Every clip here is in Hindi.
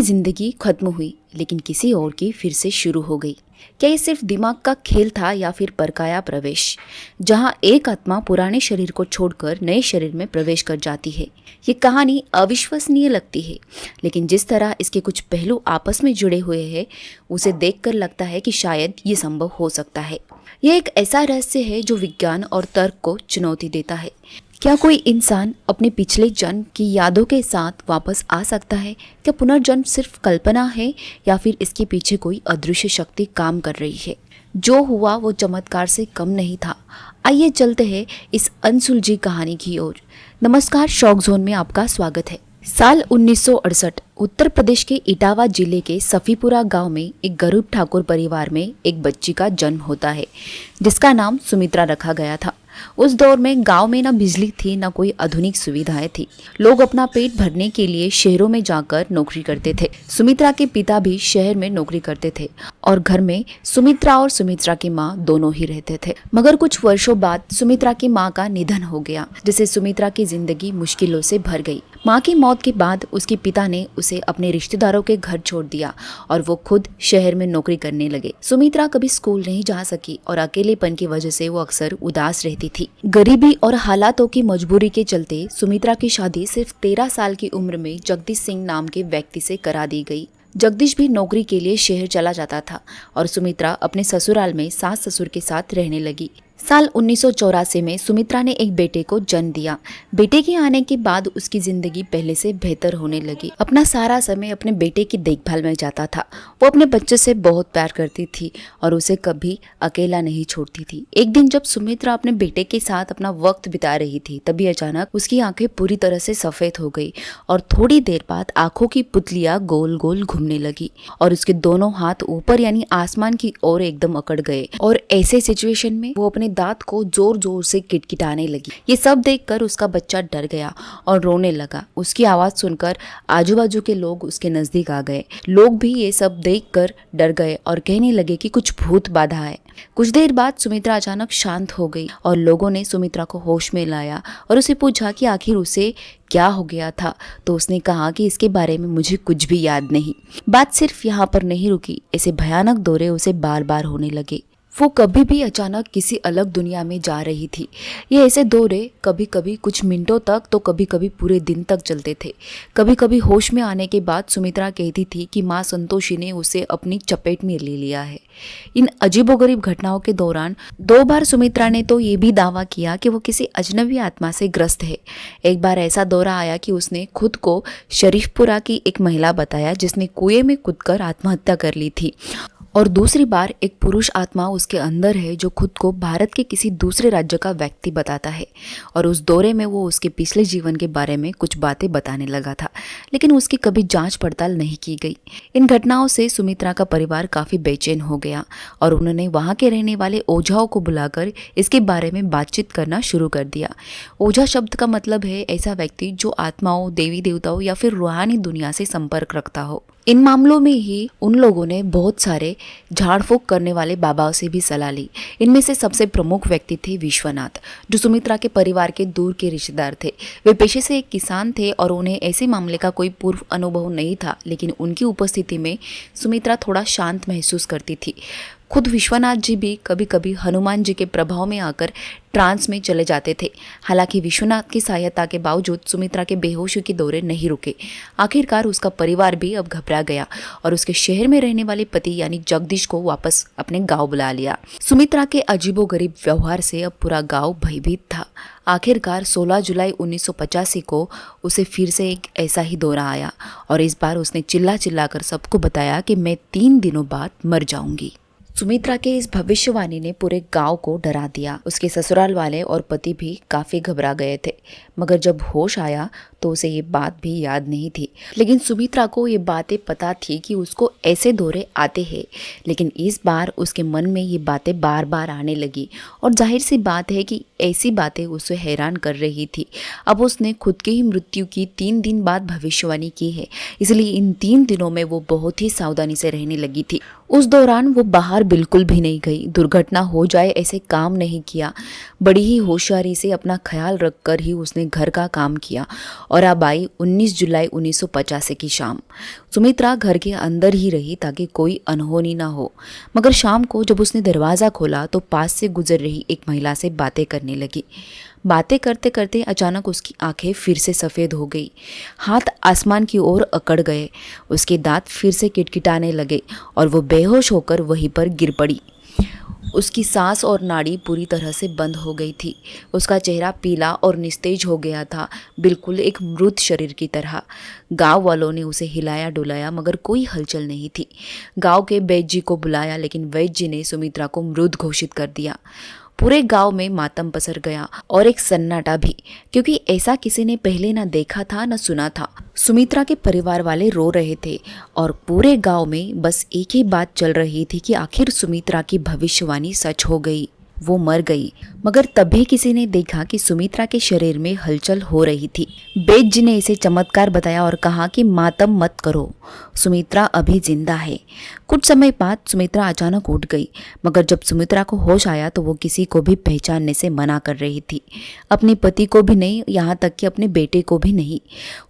जिंदगी खत्म हुई, लेकिन किसी और की फिर से शुरू हो गई। क्या ये सिर्फ दिमाग का खेल था या फिर परकाया प्रवेश, जहां एक आत्मा पुराने शरीर को छोड़कर नए शरीर में प्रवेश कर जाती है। ये कहानी अविश्वसनीय लगती है, लेकिन जिस तरह इसके कुछ पहलू आपस में जुड़े हुए हैं, उसे देखकर लगता है कि शायद ये संभव हो सकता है। यह एक ऐसा रहस्य है जो विज्ञान और तर्क को चुनौती देता है। क्या कोई इंसान अपने पिछले जन्म की यादों के साथ वापस आ सकता है? क्या पुनर्जन्म सिर्फ कल्पना है या फिर इसके पीछे कोई अदृश्य शक्ति काम कर रही है? जो हुआ वो चमत्कार से कम नहीं था। आइए चलते हैं इस अनसुलझी कहानी की ओर। नमस्कार, शॉक जोन में आपका स्वागत है। साल 1968 उत्तर प्रदेश के इटावा जिले के सफीपुरा गांव में एक गरीब ठाकुर परिवार में एक बच्ची का जन्म होता है, जिसका नाम सुमित्रा रखा गया था। उस दौर में गांव में न बिजली थी, न कोई आधुनिक सुविधाएं थी। लोग अपना पेट भरने के लिए शहरों में जाकर नौकरी करते थे। सुमित्रा के पिता भी शहर में नौकरी करते थे और घर में सुमित्रा और सुमित्रा की माँ दोनों ही रहते थे। मगर कुछ वर्षों बाद सुमित्रा की माँ का निधन हो गया, जिससे सुमित्रा की जिंदगी मुश्किलों से भर गई। माँ की मौत के बाद उसके पिता ने उसे अपने रिश्तेदारों के घर छोड़ दिया और वो खुद शहर में नौकरी करने लगे। सुमित्रा कभी स्कूल नहीं जा सकी और अकेलेपन की वजह से वो अक्सर उदास रहती थी। गरीबी और हालातों की मजबूरी के चलते सुमित्रा की शादी सिर्फ 13 साल की उम्र में जगदीश सिंह नाम के व्यक्ति से करा दी गई। जगदीश भी नौकरी के लिए शहर चला जाता था और सुमित्रा अपने ससुराल में सास ससुर के साथ रहने लगी। साल 1984 में सुमित्रा ने एक बेटे को जन्म दिया। बेटे के आने के बाद उसकी जिंदगी पहले से बेहतर होने लगी। अपना सारा समय अपने बेटे की देखभाल में जाता था। वो अपने बच्चे से बहुत प्यार करती थी और उसे कभी अकेला नहीं छोड़ती थी। एक दिन जब सुमित्रा अपने बेटे के साथ अपना वक्त बिता रही थी, तभी अचानक उसकी आंखें पूरी तरह से सफेद हो गई और थोड़ी देर बाद आंखों की पुतलियां गोल गोल घूमने लगी और उसके दोनों हाथ ऊपर यानी आसमान की ओर एकदम अकड़ गए। और ऐसे सिचुएशन में वो अपने दांत को जोर जोर से किटकिटाने लगी। ये सब देखकर उसका बच्चा डर गया और रोने लगा। उसकी आवाज सुनकर आजू बाजू के लोग उसके नजदीक आ गए। लोग भी ये सब देखकर डर गए और कहने लगे कि कुछ भूत बाधा है। कुछ देर बाद सुमित्रा अचानक शांत हो गई और लोगों ने सुमित्रा को होश में लाया और उसे पूछा कि आखिर उसे क्या हो गया था। तो उसने कहा कि इसके बारे में मुझे कुछ भी याद नहीं। बात सिर्फ यहाँ पर नहीं रुकी, ऐसे भयानक दौरे उसे बार बार होने लगे। वो कभी भी अचानक किसी अलग दुनिया में जा रही थी। ये ऐसे दौरे कभी कभी कुछ मिनटों तक तो कभी कभी पूरे दिन तक चलते थे। कभी कभी होश में आने के बाद सुमित्रा कहती थी कि माँ संतोषी ने उसे अपनी चपेट में ले लिया है। इन अजीबोगरीब घटनाओं के दौरान 2 बार सुमित्रा ने तो ये भी दावा किया कि वो किसी अजनबी आत्मा से ग्रस्त है। एक बार ऐसा दौरा आया कि उसने खुद को शरीफपुरा की एक महिला बताया जिसने कुएं में कूदकर आत्महत्या कर ली थी, और दूसरी बार एक पुरुष आत्मा उसके अंदर है जो खुद को भारत के किसी दूसरे राज्य का व्यक्ति बताता है। और उस दौरे में वो उसके पिछले जीवन के बारे में कुछ बातें बताने लगा था, लेकिन उसकी कभी जांच पड़ताल नहीं की गई। इन घटनाओं से सुमित्रा का परिवार काफी बेचैन हो गया और उन्होंने वहां के रहने वाले ओझाओं को बुलाकर इसके बारे में बातचीत करना शुरू कर दिया। ओझा शब्द का मतलब है ऐसा व्यक्ति जो आत्माओं, देवी देवताओं या फिर रूहानी दुनिया से संपर्क रखता हो। इन मामलों में ही उन लोगों ने बहुत सारे झाड़ फूक करने वाले बाबाओं से भी सलाह ली। इनमें से सबसे प्रमुख व्यक्ति थे विश्वनाथ, जो सुमित्रा के परिवार के दूर के रिश्तेदार थे। वे पेशे से एक किसान थे और उन्हें ऐसे मामले का कोई पूर्व अनुभव नहीं था, लेकिन उनकी उपस्थिति में सुमित्रा थोड़ा शांत महसूस करती थी। खुद विश्वनाथ जी भी कभी कभी हनुमान जी के प्रभाव में आकर ट्रांस में चले जाते थे। हालांकि विश्वनाथ की सहायता के बावजूद सुमित्रा के बेहोशी के दौरे नहीं रुके। आखिरकार उसका परिवार भी अब घबरा गया और उसके शहर में रहने वाले पति यानी जगदीश को वापस अपने गांव बुला लिया। सुमित्रा के अजीबोगरीब व्यवहार से अब पूरा गांव भयभीत था। आखिरकार 16 जुलाई 1985 को उसे फिर से एक ऐसा ही दौरा आया और इस बार उसने चिल्ला चिल्ला कर सबको बताया कि मैं 3 दिनों बाद मर जाऊंगी। सुमित्रा के इस भविष्यवाणी ने पूरे गांव को डरा दिया। उसके ससुराल वाले और पति भी काफी घबरा गए थे, मगर जब होश आया तो उसे ये बात भी याद नहीं थी। लेकिन सुमित्रा को ये बातें पता थी कि उसको ऐसे दौरे आते हैं, लेकिन इस बार उसके मन में ये बातें बार बार आने लगी और जाहिर सी बात है कि ऐसी बातें उसे हैरान कर रही थी। अब उसने खुद की ही मृत्यु की 3 दिन बाद भविष्यवाणी की है, इसलिए इन 3 दिनों में वो बहुत ही सावधानी से रहने लगी थी। उस दौरान वो बाहर बिल्कुल भी नहीं गई, दुर्घटना हो जाए ऐसे काम नहीं किया। बड़ी ही होशियारी से अपना ख्याल रखकर ही उसने घर का काम किया। और अब आई 19 जुलाई 1985 की शाम। सुमित्रा घर के अंदर ही रही ताकि कोई अनहोनी ना हो, मगर शाम को जब उसने दरवाज़ा खोला तो पास से गुजर रही एक महिला से बातें करने लगी। बातें करते करते अचानक उसकी आंखें फिर से सफ़ेद हो गई, हाथ आसमान की ओर अकड़ गए, उसके दांत फिर से किटकिटाने लगे और वो बेहोश होकर वहीं पर गिर पड़ी। उसकी सांस और नाड़ी पूरी तरह से बंद हो गई थी। उसका चेहरा पीला और निस्तेज हो गया था, बिल्कुल एक मृत शरीर की तरह। गांव वालों ने उसे हिलाया डुलाया मगर कोई हलचल नहीं थी। गांव के वैद्य जी को बुलाया लेकिन वैद्य जी ने सुमित्रा को मृत घोषित कर दिया। पूरे गांव में मातम पसर गया और एक सन्नाटा भी, क्योंकि ऐसा किसी ने पहले न देखा था न सुना था। सुमित्रा के परिवार वाले रो रहे थे और पूरे गांव में बस एक ही बात चल रही थी कि आखिर सुमित्रा की भविष्यवाणी सच हो गई, वो मर गई। मगर तभी किसी ने देखा कि सुमित्रा के शरीर में हलचल हो रही थी। वैद्य जी ने इसे चमत्कार बताया और कहा कि मातम मत करो, सुमित्रा अभी जिंदा है। कुछ समय बाद सुमित्रा अचानक उठ गई, मगर जब सुमित्रा को होश आया तो वो किसी को भी पहचानने से मना कर रही थी। अपने पति को भी नहीं, यहाँ तक कि अपने बेटे को भी नहीं।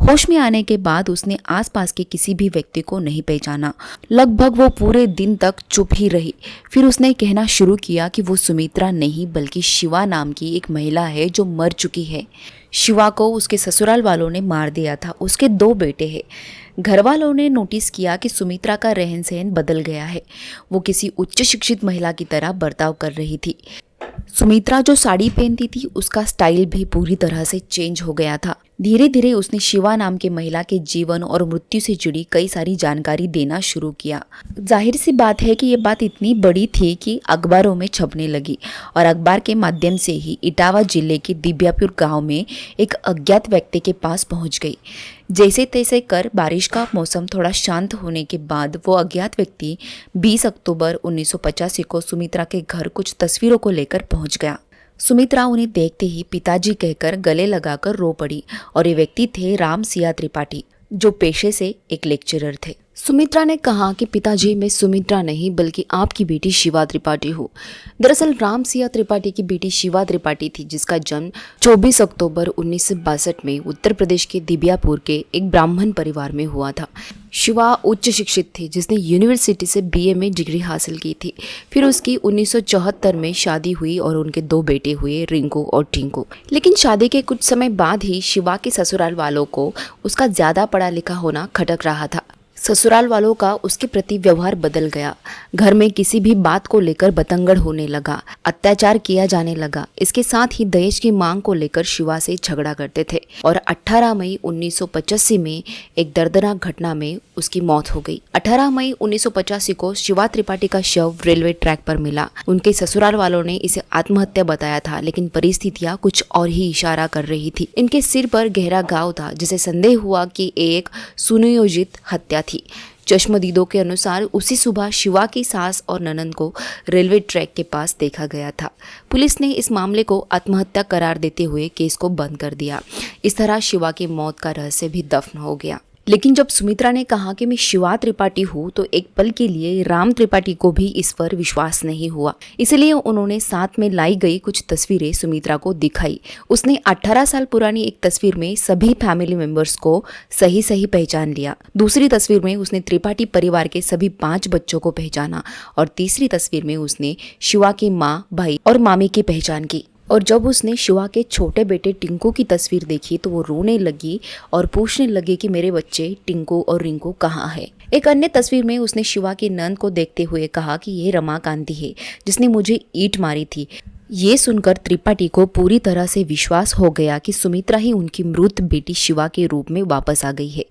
होश में आने के बाद उसने आसपास के किसी भी व्यक्ति को नहीं पहचाना। लगभग वो पूरे दिन तक चुप ही रही। फिर उसने कहना शुरू किया कि वो सुमित्रा नहीं बल्कि शिवा नाम की एक महिला है जो मर चुकी है। शिवा को उसके ससुराल वालों ने मार दिया था। उसके 2 बेटे हैं। घर वालों ने नोटिस किया कि सुमित्रा का रहन सहन बदल गया है। वो किसी उच्च शिक्षित महिला की तरह बर्ताव कर रही थी। सुमित्रा जो साड़ी पहनती थी उसका स्टाइल भी पूरी तरह से चेंज हो गया था। धीरे धीरे उसने शिवा नाम के महिला के जीवन और मृत्यु से जुड़ी कई सारी जानकारी देना शुरू किया। जाहिर सी बात है कि ये बात इतनी बड़ी थी कि अखबारों में छपने लगी और अखबार के माध्यम से ही इटावा जिले के दिव्यापुर गांव में एक अज्ञात व्यक्ति के पास पहुंच गई। जैसे तैसे कर बारिश का मौसम थोड़ा शांत होने के बाद वो अज्ञात व्यक्ति 20 अक्टूबर 1985 को सुमित्रा के घर कुछ तस्वीरों को लेकर पहुंच गया। सुमित्रा उन्हें देखते ही पिताजी कहकर गले लगाकर रो पड़ी और ये व्यक्ति थे राम सिया त्रिपाठी, जो पेशे से एक लेक्चरर थे। सुमित्रा ने कहा कि पिताजी, मैं सुमित्रा नहीं बल्कि आपकी बेटी शिवा त्रिपाठी हूँ। दरअसल राम सिया त्रिपाठी की बेटी शिवा त्रिपाठी थी, जिसका जन्म 24 अक्टूबर 1962 में उत्तर प्रदेश के दिव्यापुर के एक ब्राह्मण परिवार में हुआ था। शिवा उच्च शिक्षित थी, जिसने यूनिवर्सिटी से बीए में डिग्री हासिल की थी। फिर उसकी 1974 में शादी हुई और उनके 2 बेटे हुए, रिंकू और टिंकू। लेकिन शादी के कुछ समय बाद ही शिवा के ससुराल वालों को उसका ज्यादा पढ़ा लिखा होना खटक रहा था। ससुराल वालों का उसके प्रति व्यवहार बदल गया। घर में किसी भी बात को लेकर बतंगड़ होने लगा, अत्याचार किया जाने लगा। इसके साथ ही दहेज की मांग को लेकर शिवा से झगड़ा करते थे और 18 मई 1985 में एक दर्दनाक घटना में उसकी मौत हो गई। 18 मई 1985 को शिवा त्रिपाठी का शव रेलवे ट्रैक पर मिला। उनके ससुराल वालों ने इसे आत्महत्या बताया था, लेकिन परिस्थितियां कुछ और ही इशारा कर रही थी। इनके सिर पर गहरा घाव था, जिसे संदेह हुआ कि एक सुनियोजित हत्या थी। चश्मदीदों के अनुसार उसी सुबह शिवा की सास और ननंद को रेलवे ट्रैक के पास देखा गया था। पुलिस ने इस मामले को आत्महत्या करार देते हुए केस को बंद कर दिया। इस तरह शिवा की मौत का रहस्य भी दफन हो गया। लेकिन जब सुमित्रा ने कहा कि मैं शिवा त्रिपाठी हूँ, तो एक पल के लिए राम त्रिपाठी को भी इस पर विश्वास नहीं हुआ। इसलिए उन्होंने साथ में लाई गई कुछ तस्वीरें सुमित्रा को दिखाई। उसने 18 साल पुरानी एक तस्वीर में सभी फैमिली मेंबर्स को सही सही पहचान लिया। दूसरी तस्वीर में उसने त्रिपाठी परिवार के सभी 5 बच्चों को पहचाना और तीसरी तस्वीर में उसने शिवा की माँ, भाई और मामी की पहचान की। और जब उसने शिवा के छोटे बेटे टिंकू की तस्वीर देखी तो वो रोने लगी और पूछने लगी कि मेरे बच्चे टिंकू और रिंकू कहाँ है। एक अन्य तस्वीर में उसने शिवा की नंद को देखते हुए कहा कि ये रमाकांति है, जिसने मुझे ईंट मारी थी। ये सुनकर त्रिपाठी को पूरी तरह से विश्वास हो गया कि सुमित्रा ही उनकी मृत बेटी शिवा के रूप में वापस आ गई है।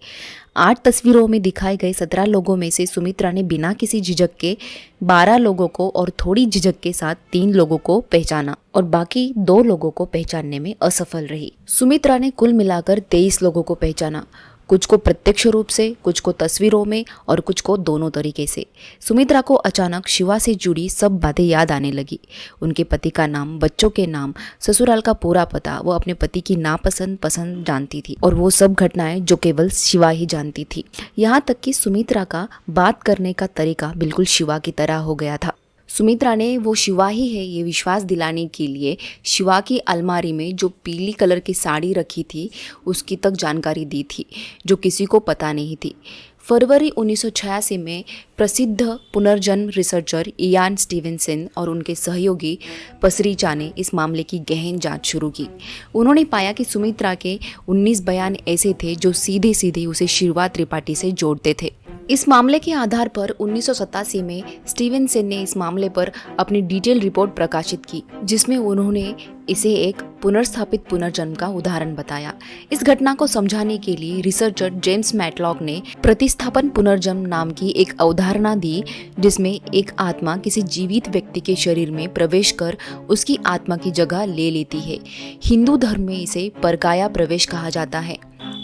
8 तस्वीरों में दिखाए गए 17 लोगों में से सुमित्रा ने बिना किसी झिझक के 12 लोगों को और थोड़ी झिझक के साथ 3 लोगों को पहचाना और बाकी 2 लोगों को पहचानने में असफल रही। सुमित्रा ने कुल मिलाकर 23 लोगों को पहचाना। कुछ को प्रत्यक्ष रूप से, कुछ को तस्वीरों में और कुछ को दोनों तरीके से। सुमित्रा को अचानक शिवा से जुड़ी सब बातें याद आने लगी। उनके पति का नाम, बच्चों के नाम, ससुराल का पूरा पता, वो अपने पति की नापसंद पसंद जानती थी और वो सब घटनाएं जो केवल शिवा ही जानती थी। यहाँ तक कि सुमित्रा का बात करने का तरीका बिल्कुल शिवा की तरह हो गया था। सुमित्रा ने वो शिवा ही है ये विश्वास दिलाने के लिए शिवा की अलमारी में जो पीली कलर की साड़ी रखी थी उसकी तक जानकारी दी थी जो किसी को पता नहीं थी। फरवरी 1986 में प्रसिद्ध पुनर्जन्म रिसर्चर इयान स्टीवेंसन और उनके सहयोगी पसरीचा ने इस मामले की गहन जांच शुरू की। उन्होंने पाया कि सुमित्रा के 19 बयान ऐसे थे जो सीधे सीधे उसे शिवा त्रिपाठी से जोड़ते थे। इस मामले के आधार पर 1987 में स्टीवेंसन ने इस मामले पर अपनी डिटेल रिपोर्ट प्रकाशित की, जिसमें उन्होंने इसे एक पुनर्स्थापित पुनर्जन्म का उदाहरण बताया। इस घटना को समझाने के लिए रिसर्चर जेम्स मैटलॉक ने प्रतिस्थापन पुनर्जन्म नाम की एक अवधारणा दी, जिसमें एक आत्मा किसी जीवित व्यक्ति के शरीर में प्रवेश कर उसकी आत्मा की जगह ले लेती है। हिंदू धर्म में इसे परकाया प्रवेश कहा जाता है।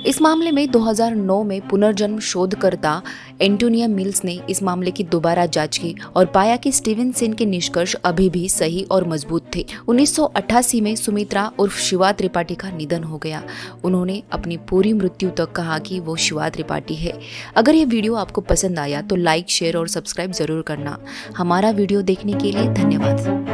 इस मामले में 2009 में पुनर्जन्म शोधकर्ता एंटोनिया मिल्स ने इस मामले की दोबारा जांच की और पाया कि स्टीवेंसन के निष्कर्ष अभी भी सही और मजबूत थे। 1988 में सुमित्रा उर्फ शिवा त्रिपाठी का निधन हो गया। उन्होंने अपनी पूरी मृत्यु तक कहा कि वो शिवा त्रिपाठी है। अगर ये वीडियो आपको पसंद आया तो लाइक, शेयर और सब्सक्राइब जरूर करना। हमारा वीडियो देखने के लिए धन्यवाद।